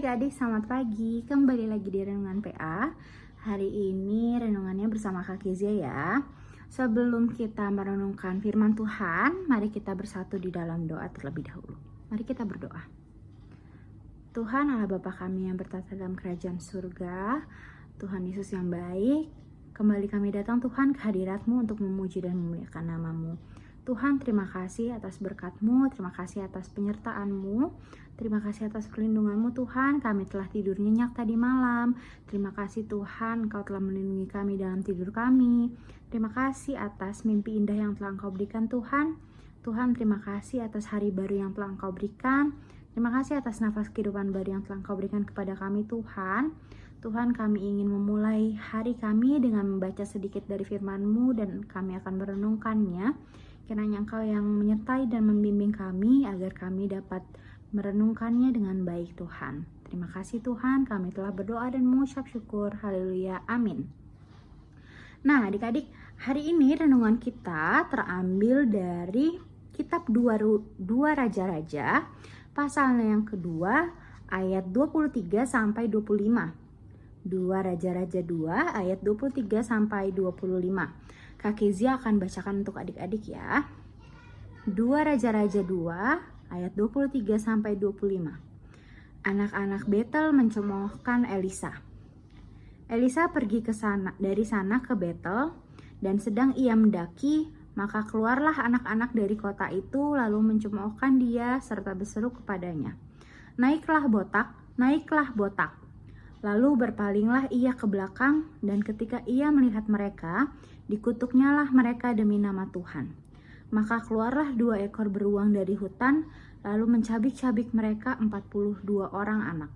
adik-adik, selamat pagi. Kembali lagi di Renungan PA. Hari ini renungannya bersama Kak Kezia ya. Sebelum kita merenungkan firman Tuhan, mari kita bersatu di dalam doa terlebih dahulu. Mari kita berdoa. Tuhan Allah Bapa kami yang bertata dalam kerajaan surga, Tuhan Yesus yang baik, kembali kami datang Tuhan ke hadirat-Mu untuk memuji dan memuliakan nama-Mu. Tuhan, terima kasih atas berkat-Mu, terima kasih atas penyertaan-Mu, terima kasih atas perlindungan-Mu Tuhan. Kami telah tidur nyenyak tadi malam. Terima kasih Tuhan, Engkau telah melindungi kami dalam tidur kami. Terima kasih atas mimpi indah yang telah Engkau berikan Tuhan. Tuhan, terima kasih atas hari baru yang telah Engkau berikan. Terima kasih atas nafas kehidupan baru yang telah Engkau berikan kepada kami Tuhan. Tuhan, kami ingin memulai hari kami dengan membaca sedikit dari firman-Mu dan kami akan merenungkannya. Kiranya Engkau yang menyertai dan membimbing kami agar kami dapat merenungkannya dengan baik Tuhan. Terima kasih Tuhan, kami telah berdoa dan mengucap syukur. Haleluya, amin. Nah adik-adik, hari ini renungan kita terambil dari kitab 2 Raja-Raja, pasalnya yang kedua, ayat 23 sampai 25. 2 Raja-Raja 2 ayat 23 sampai 25. Kak Kezia akan bacakan untuk adik-adik ya. 2 Raja-Raja 2 ayat 23 sampai 25. Anak-anak Betel mencemoohkan Elisa. Elisa pergi dari sana ke Betel, dan sedang ia mendaki, maka keluarlah anak-anak dari kota itu lalu mencemoohkan dia serta berseru kepadanya, "Naiklah botak, naiklah botak." Lalu berpalinglah ia ke belakang, dan ketika ia melihat mereka, dikutuknyalah mereka demi nama Tuhan. Maka keluarlah 2 ekor beruang dari hutan, lalu mencabik-cabik mereka 42 orang anak.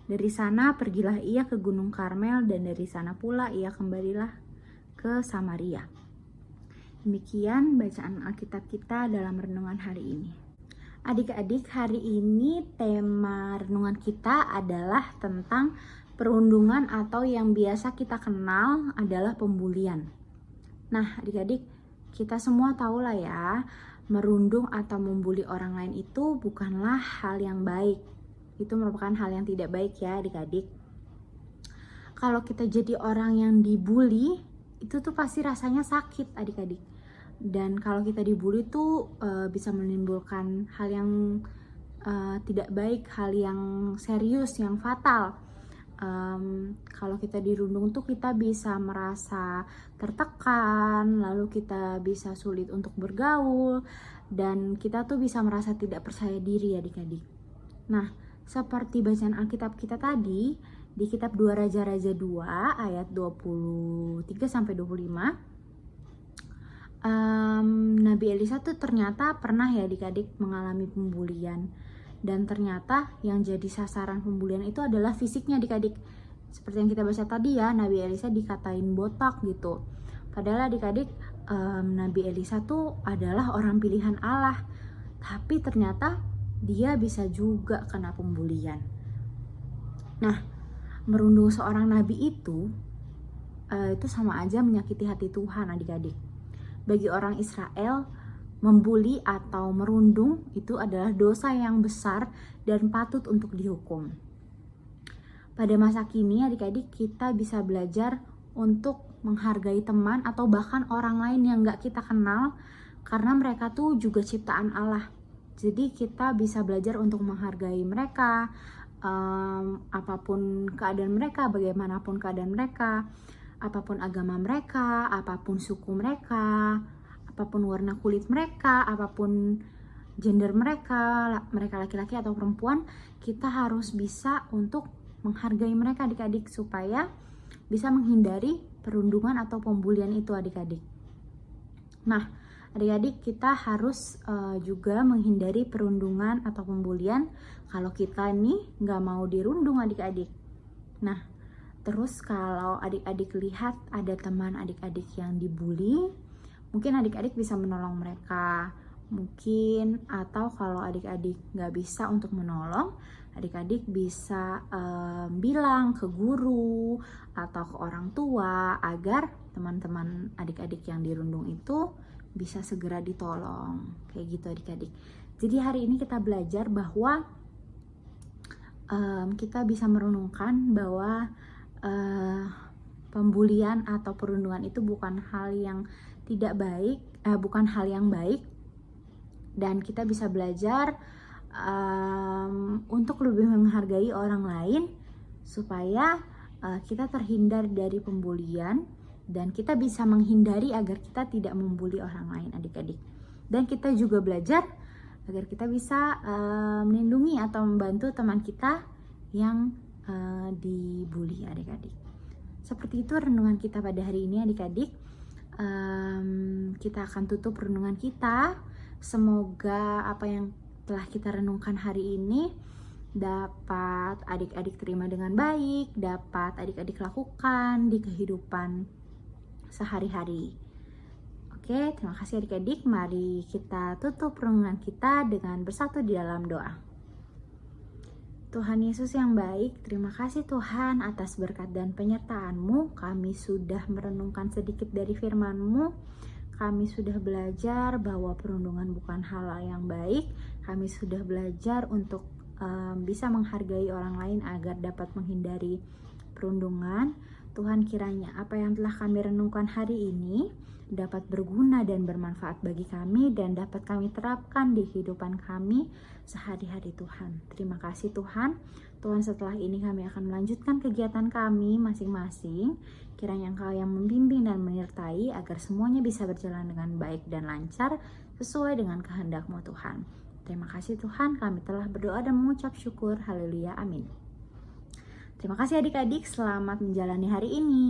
Dari sana pergilah ia ke Gunung Karmel, dan dari sana pula ia kembalilah ke Samaria. Demikian bacaan Alkitab kita dalam renungan hari ini. Adik-adik, hari ini tema renungan kita adalah tentang perundungan atau yang biasa kita kenal adalah pembulian. Nah adik-adik, kita semua tahu lah ya, merundung atau membuli orang lain itu bukanlah hal yang baik. Itu merupakan hal yang tidak baik ya adik-adik. Kalau kita jadi orang yang dibully, itu tuh pasti rasanya sakit adik-adik. Dan kalau kita dibully tuh bisa menimbulkan hal yang tidak baik, hal yang serius, yang fatal. Kalau kita dirundung tuh kita bisa merasa tertekan, lalu kita bisa sulit untuk bergaul, dan kita tuh bisa merasa tidak percaya diri adik-adik. Nah, seperti bacaan Alkitab kita tadi, di kitab 2 Raja-Raja 2 ayat 23 sampai 25, Nabi Elisa tuh ternyata pernah ya adik-adik mengalami pembulian. Dan ternyata yang jadi sasaran pembulian itu adalah fisiknya adik-adik. Seperti yang kita baca tadi ya, Nabi Elisa dikatain botak gitu. Padahal adik-adik, Nabi Elisa tuh adalah orang pilihan Allah. Tapi ternyata dia bisa juga kena pembulian. Nah, merundung seorang nabi itu sama aja menyakiti hati Tuhan adik-adik. Bagi orang Israel, membuli atau merundung itu adalah dosa yang besar dan patut untuk dihukum. Pada masa kini adik-adik, kita bisa belajar untuk menghargai teman atau bahkan orang lain yang gak kita kenal, karena mereka tuh juga ciptaan Allah. Jadi kita bisa belajar untuk menghargai mereka, apapun keadaan mereka, bagaimanapun keadaan mereka, apapun agama mereka, apapun suku mereka, apapun warna kulit mereka, apapun gender mereka, mereka laki-laki atau perempuan, kita harus bisa untuk menghargai mereka adik-adik supaya bisa menghindari perundungan atau pembulian itu adik-adik. Nah, adik-adik, kita harus juga menghindari perundungan atau pembulian kalau kita nih nggak mau dirundung adik-adik. Nah, terus kalau adik-adik lihat ada teman adik-adik yang dibully, mungkin adik-adik bisa menolong mereka. Mungkin, atau kalau adik-adik nggak bisa untuk menolong, adik-adik bisa bilang ke guru atau ke orang tua agar teman-teman adik-adik yang dirundung itu bisa segera ditolong. Kayak gitu adik-adik. Jadi hari ini kita belajar bahwa kita bisa merenungkan bahwa pembulian atau perundungan itu bukan hal yang tidak baik, bukan hal yang baik, dan kita bisa belajar untuk lebih menghargai orang lain supaya kita terhindar dari pembulian, dan kita bisa menghindari agar kita tidak membuli orang lain, adik-adik. Dan kita juga belajar agar kita bisa melindungi atau membantu teman kita yang dibully, adik-adik. Seperti itu renungan kita pada hari ini, adik-adik. Kita akan tutup renungan kita. Semoga apa yang telah kita renungkan hari ini dapat adik-adik terima dengan baik, dapat adik-adik lakukan di kehidupan sehari-hari. Oke, terima kasih adik-adik. Mari kita tutup renungan kita dengan bersatu di dalam doa. Tuhan Yesus yang baik, terima kasih Tuhan atas berkat dan penyertaan-Mu. Kami sudah merenungkan sedikit dari firman-Mu. Kami sudah belajar bahwa perundungan bukan hal yang baik. Kami sudah belajar untuk bisa menghargai orang lain agar dapat menghindari perundungan. Tuhan, kiranya apa yang telah kami renungkan hari ini dapat berguna dan bermanfaat bagi kami dan dapat kami terapkan di kehidupan kami sehari-hari, Tuhan. Terima kasih Tuhan. Tuhan, setelah ini kami akan melanjutkan kegiatan kami masing-masing. Kiranya Engkau yang membimbing dan menyertai agar semuanya bisa berjalan dengan baik dan lancar sesuai dengan kehendak-Mu, Tuhan. Terima kasih Tuhan, kami telah berdoa dan mengucap syukur. Haleluya, amin. Terima kasih adik-adik, selamat menjalani hari ini.